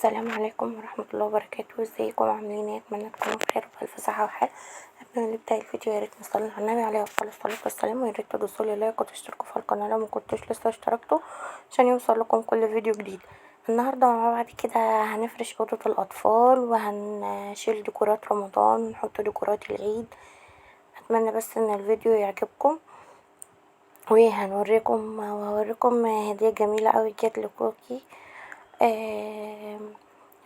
السلام عليكم ورحمة الله وبركاته. ازيكم عاملين ايه؟ اتمنى تكونوا بخير وبألف صحة وحال. قبل ما نبدأ الفيديو ياريت نصلي على النبي عليه افضل الصلاة والسلام، وياريت تدوسولي لايك وتشتركوا في القناة لو مكنتوش لسه اشتركتوا عشان يوصلكم كل فيديو جديد. النهاردة مع بعض كده هنفرش أوضة الأطفال وهنشيل ديكورات رمضان ونحط ديكورات العيد. اتمنى بس ان الفيديو يعجبكم، وهوريكم هدية جميلة اوي جات لكوكي.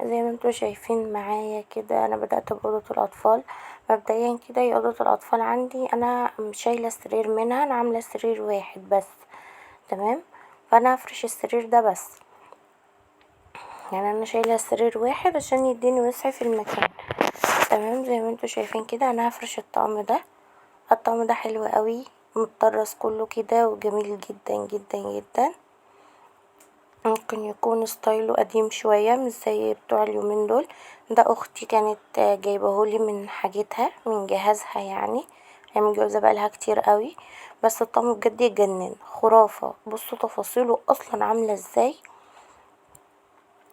زي ما انتوا شايفين معايا كده انا بدأت بأوضة الأطفال. مبدئيا كده هي أوضة الأطفال عندي انا شايلة السرير منها، انا عاملة سرير واحد بس. تمام، فانا هفرش السرير ده بس، يعني انا شايلة السرير واحد عشان يديني وسع في المكان. تمام، زي ما انتوا شايفين كده انا هفرش الطقم ده حلو قوي، متطرز كله كده وجميل جدا جدا جدا. ممكن يكون ستايله قديم شوية مش زي بتوع اليومين دول. ده اختي كانت جايبهولي من حاجتها من جهازها، يعني هي متجوزة بقالها كتير قوي، بس الطقم بجد يجنن خرافة. بصوا تفاصيله اصلا عاملة ازاي،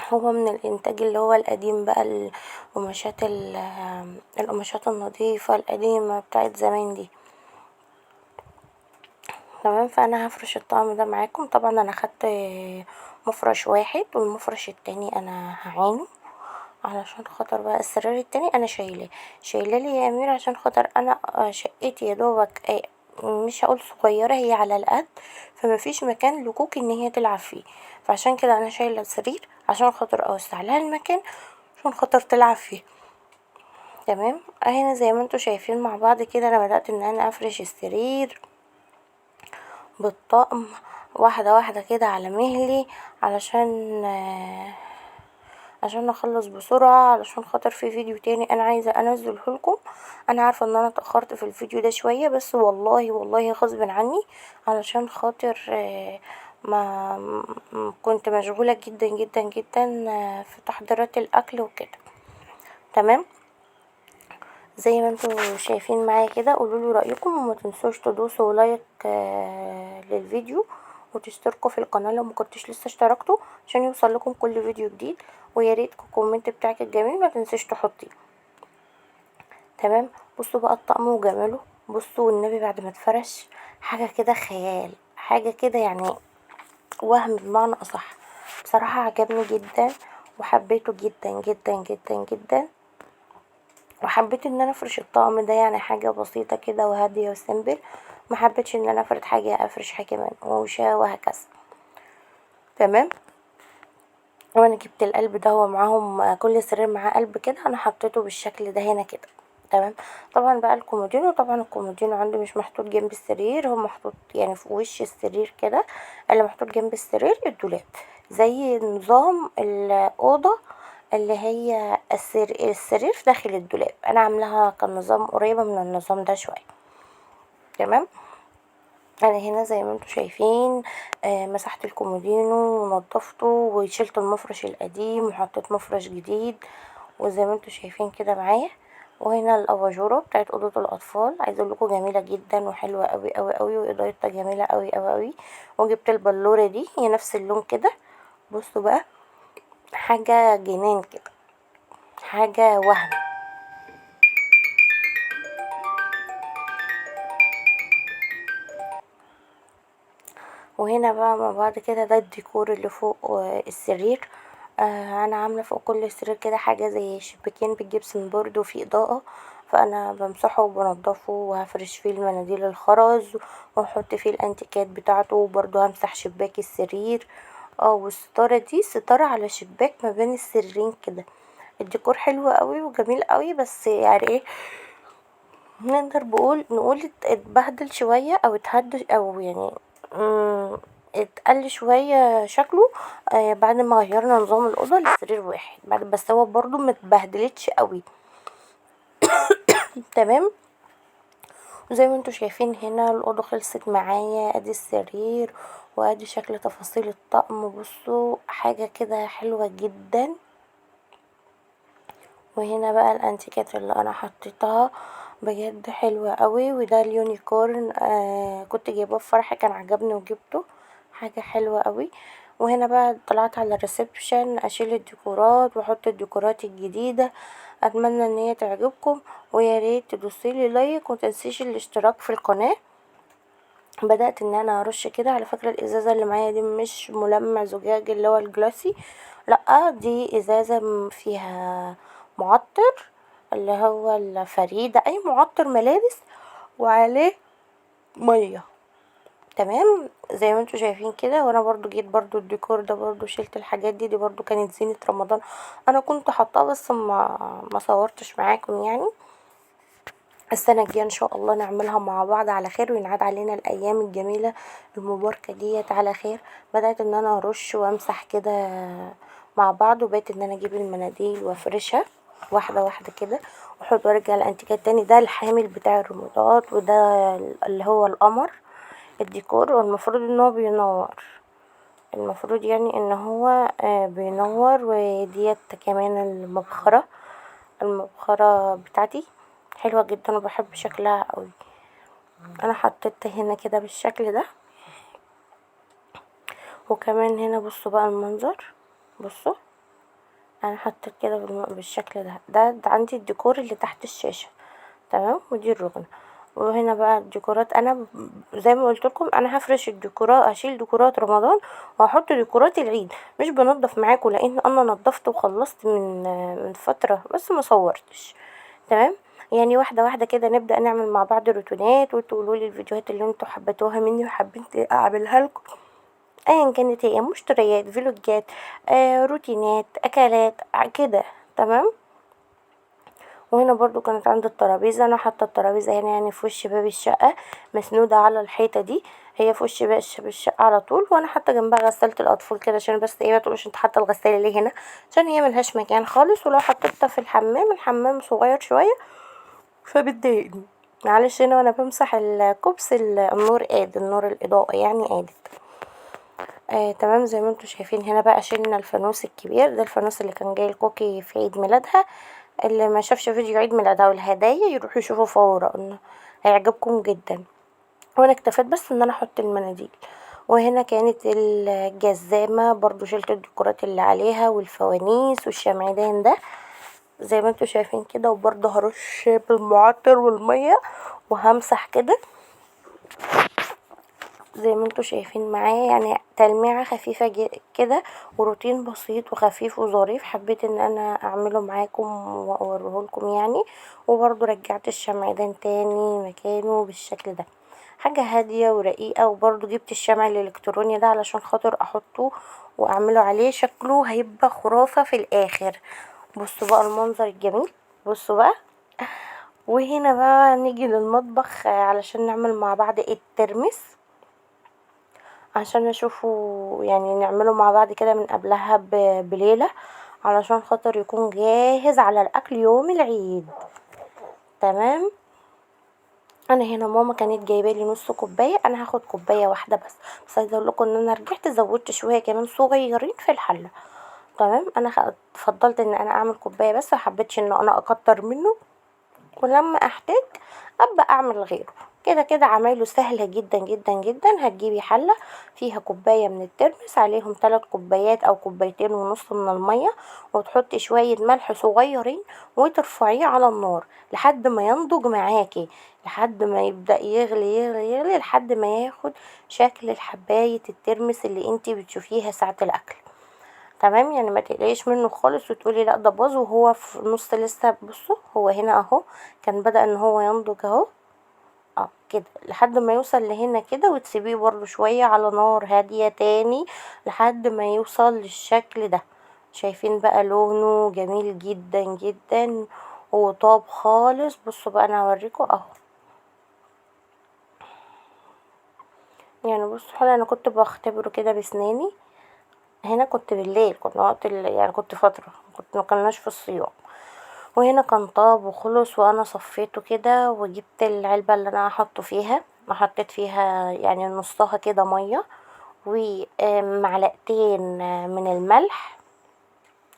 هو من الانتاج اللي هو القديم بقى، القماشات النظيفة القديمة بتاعت زمان دي. تمام، فانا هفرش الطقم ده معاكم. طبعا انا خدت مفرش واحد، والمفرش التاني انا هعينه علشان خاطر بقى السرير التاني انا شايله لي يا امير، عشان خاطر انا شقتي يا دوبك مش هقول صغيره، هي على القد، فمفيش مكان لكوك ان هي تلعب فيه، فعشان كده انا شايله السرير عشان خاطر اوسع لها المكان عشان خاطر تلعب فيه. تمام، هنا زي ما انتوا شايفين مع بعض كده انا بدأت ان انا افرش السرير بالطقم واحدة واحدة كده على مهلي، عشان اخلص بسرعة، علشان خاطر في فيديو تاني انا عايزة انزله لكم. انا عارفة ان انا اتأخرت في الفيديو ده شوية، بس والله غصب عني، علشان خاطر ما كنت مشغولة جدا جدا جدا في تحضيرات الاكل وكده. تمام، زي ما انتوا شايفين معايا كده قولولي رأيكم، وما تنسوش تدوسوا لايك للفيديو، وتشتركوا في القناة لو مكنتوش لسه اشتركتوا عشان يوصلكم كل فيديو جديد، وياريت الكومنت بتاعك الجميل ما تنسيش تحطيه. تمام، بصوا بقى الطقم وجماله، بصوا والنبي بعد ما اتفرش حاجة كده خيال، حاجة كده يعني وهم بمعنى اصح. بصراحة عجبني جدا وحبيته جدا جدا جدا جدا، وحبيت ان انا افرش الطقم ده، يعني حاجة بسيطة كده وهادية وسيمبل، محبتش ان انا افرش حاجة من وشا وهكذا. تمام، وانا جبت القلب ده، هو معاهم كل سرير معاه قلب كده، انا حطيته بالشكل ده هنا كده. تمام، طبعا بقى الكومودينو، طبعا الكومودينو عندي مش محطوط جنب السرير، هو محطوط يعني في وش السرير كده. اللي محطوط جنب السرير الدولاب، زي نظام الأوضة اللي هي السرير في داخل الدولاب، انا عاملاها كان نظام قريبة من النظام ده شوية. تمام، انا هنا زي ما انتوا شايفين مسحت الكومودينو ونضفته وشلت المفرش القديم وحطيت مفرش جديد، وزي ما انتوا شايفين كده معايا. وهنا الاباجوره بتاعت اوضه الاطفال، عايزه اقول لكم جميله جدا وحلوه قوي قوي قوي، واضاءتها جميله قوي قوي قوي. وجبت البلوره دي هي نفس اللون كده، بصوا بقى حاجه جنان كده، حاجه وهم. وهنا بقى مع بعض كده ده الديكور اللي فوق السرير. انا عامله فوق كل سرير كده حاجه زي شباكين بالجبسن بورد وفي اضاءه، فانا بمسحه وبنضفه وهفرش فيه المناديل الخرز، واحط فيه الانتيكات بتاعته، وبرده همسح شباك السرير. والستاره دي ستاره على شباك ما بين السريرين كده. الديكور حلو قوي وجميل قوي، بس يعني ايه، نقدر نقول اتبهدل شويه او اتهد او يعني اتقل شوية شكله بعد ما غيرنا نظام الأوضة لسرير واحد، بس هو برضو متبهدلتش قوي. تمام، وزي ما انتوا شايفين هنا الأوضة خلصت معايا، ادي السرير وادي شكل تفاصيل الطقم، بصوا حاجة كده حلوة جدا. وهنا بقى الانتيكات اللي انا حطيتها بجد حلوة قوي، وده اليونيكورن كنت جايباه في فرح كان عجبني وجبته، حاجة حلوة قوي. وهنا بقى طلعت على الريسبشن اشيل الديكورات واحط الديكورات الجديدة. اتمنى ان هي تعجبكم، ويا ريت تدوسيلي لايك ومتنسيش الاشتراك في القناة. بدأت ان انا ارش كده. على فكرة الازازة اللي معايا دي مش ملمع زجاج اللي هو الجلاسي، لا دي ازازة فيها معطر اللي هو الفريدة، اي معطر ملابس وعليه مية. تمام زي ما انتوا شايفين كده. وانا برضو جيت برضو الديكور ده برضو شلت الحاجات دي برضو كانت زينة رمضان، انا كنت حاطاه بس ما صورتش معاكم يعني. السنة الجاية ان شاء الله نعملها مع بعض على خير، وينعاد علينا الايام الجميلة المباركة ديت على خير. بدأت ان انا ارش وامسح كده مع بعض، وبقيت ان انا اجيب المناديل وافرشها واحدة واحدة كده واحط وارجع الانتيكات تاني. ده الحامل بتاع الريموتات، وده اللي هو القمر الديكور، والمفروض ان هو بينور، المفروض يعني ان هو بينور. وديت كمان المبخرة بتاعتي حلوة جدا وبحب شكلها قوي. انا حطيت هنا كده بالشكل ده، وكمان هنا بصوا بقى المنظر. بصوا انا حطيت كده بالشكل ده عندي الديكور اللي تحت الشاشة. تمام ودي الركنة. وهنا بقى الديكورات انا زي ما قلت لكم انا هفرش الديكورات، اشيل ديكورات رمضان واحط ديكورات العيد. مش بنضف معاكم لان انا نضفت وخلصت من فترة بس ما صورتش. تمام يعني واحدة واحدة كده نبدأ نعمل مع بعض روتينات، وتقولولي الفيديوهات اللي انتوا حبيتوها مني وحبيت اعملها لكم ايا كانت هي، مشتريات، فلوجات، روتينات، اكلات كده. تمام. وهنا برضو كانت عند الترابيزة، انا حاطه الترابيزة هنا يعني في وش باب الشقة مسنودة على الحيطة دي، هي في وش باب الشقة على طول. وانا حاطه جنبها غسالة الاطفال كده عشان بس ايه متقولوش انت حاطه الغسالة ليه هنا، عشان هي ملهاش مكان خالص. ولو حطيتها في الحمام صغير شوية فبتضايقني. معلش هنا وانا بمسح الكوبس النور قاد، النور الاضاءة يعني قادت. تمام زي ما انتوا شايفين. هنا بقى شلنا الفانوس الكبير ده، الفانوس اللي كان جاي الكوكي في عيد ميلادها. اللي ما شافش فيديو عيد ميلادها والهدايا يروح يشوفه فورا، انه هيعجبكم جدا. وانا اكتفيت بس ان انا احط المناديل. وهنا كانت الجزامة برضو شلت الديكورات اللي عليها والفوانيس والشمعدان ده زي ما انتوا شايفين كده. وبرضو هرش بالمعطر والمية وهمسح كده زي ما انتوا شايفين معايا، يعني تلميعة خفيفة كده وروتين بسيط وخفيف وظريف حبيت ان انا اعمله معاكم واوريهولكم يعني. وبرضو رجعت الشمعدان تاني مكانه بالشكل ده، حاجة هادية ورقيقة. وبرضو جبت الشمع الالكتروني ده علشان خاطر احطه واعمله عليه، شكله هيبقى خرافة في الاخر. بصوا بقى المنظر الجميل، بصوا بقى. وهنا بقى نيجي للمطبخ علشان نعمل مع بعض الترمس، عشان اشوفه يعني نعمله مع بعض كده من قبلها بليلة علشان خاطر يكون جاهز على الاكل يوم العيد. تمام. انا هنا ماما كانت جايبالي نص كوبايه، انا هاخد كوبايه واحده بس عايزه اقول لكم ان انا رجعت زودت شويه كمان صغيرين في الحله. تمام انا فضلت ان انا اعمل كوبايه بس، محبتش ان انا اكتر منه، ولما احتاج ابقى اعمل غيره. كده كده عمايله سهلة جدا جدا جدا. هتجيبي حلة فيها كوباية من الترمس، عليهم 3 كوبايات او كوبايتين ونص من المية، وتحطي شوية ملح صغيرين وترفعيه على النار لحد ما ينضج معاكي، لحد ما يبدأ يغلي يغلي يغلي لحد ما ياخد شكل الحباية الترمس اللي انتي بتشوفيها ساعة الاكل. تمام يعني ما تقلقيش منه خالص وتقولي لا ده باظ وهو في النص لسه. بصوا هو هنا اهو كان بدأ ان هو ينضج اهو كده لحد ما يوصل لهنا كده، وتسيبيه برضو شوية على نار هادية تاني لحد ما يوصل للشكل ده. شايفين بقى لونه جميل جدا جدا وطاب خالص. بصوا بقى انا هوريكم اهو. يعني بصوا حالا انا كنت بختبره كده بسناني. هنا كنت بالليل، كنت وقت يعني كنت فترة كنت مكناش في الصيام. وهنا كان طاب وخلص وانا صفيته كده، وجبت العلبة اللي انا هحطه فيها، حطيت فيها يعني نصها كده مية ومعلقتين من الملح،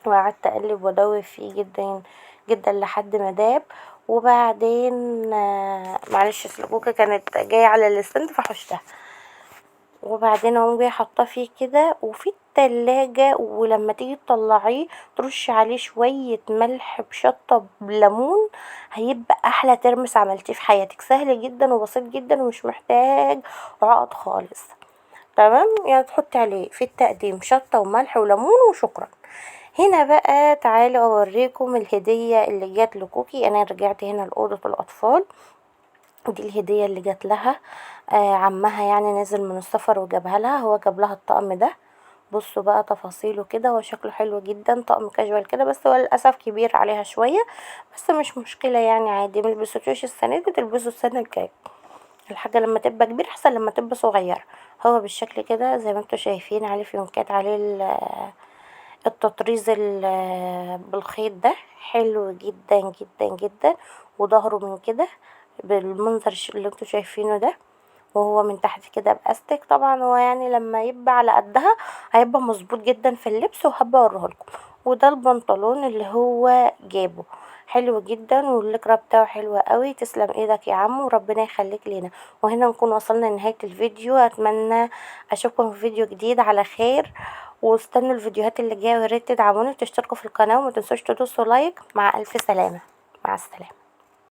وقعدت اقلب وادوب فيه جدا جدا لحد ما داب. وبعدين معلش السلقوكة كانت جاية على الستاند فحشتها. وبعدين اقوم جايه حاطاه فيه كده وفي التلاجة، ولما تيجي تطلعيه ترشي عليه شوية ملح بشطة بليمون، هيبقى احلى ترمس عملتيه في حياتك. سهل جدا وبسيط جدا ومش محتاج عقد خالص. تمام، يعني تحطي عليه في التقديم شطة وملح وليمون وشكرا. هنا بقى تعالوا اوريكم الهدية اللي جات لكوكي. انا رجعت هنا لأوضة الاطفال، ودي الهدية اللي جات لها. عمها يعني نزل من السفر وجابها لها، هو جاب لها الطقم ده. بصوا بقى تفاصيله كده، هو شكله حلو جدا، طقم كاجوال كده، بس هو للأسف كبير عليها شوية، بس مش مشكلة يعني عادي، ملبستوش السنة دي تلبسه السنة الجاية. الحاجة لما تبقى كبيرة احسن لما تبقى صغيرة. هو بالشكل كده زي ما انتوا شايفين، عليه فيونكات، عليه التطريز بالخيط ده حلو جدا جدا جدا، وظهره من كده بالمنظر اللي انتوا شايفينه ده، وهو من تحت كده باستك. طبعا هو يعني لما يبقى على قدها هيبقى مظبوط جدا في اللبس، وهبقى اوريهولكم. وده البنطلون اللي هو جابه، حلو جدا، واللكرة بتاعه حلوة قوي. تسلم ايدك يا عم وربنا يخليك لينا. وهنا نكون وصلنا لنهاية الفيديو. اتمنى اشوفكم في فيديو جديد على خير، واستنوا الفيديوهات اللي جايه، وياريت تدعموني وتشتركوا في القناه، وما تنسوش تدوسوا لايك. مع الف سلامه، مع السلامه.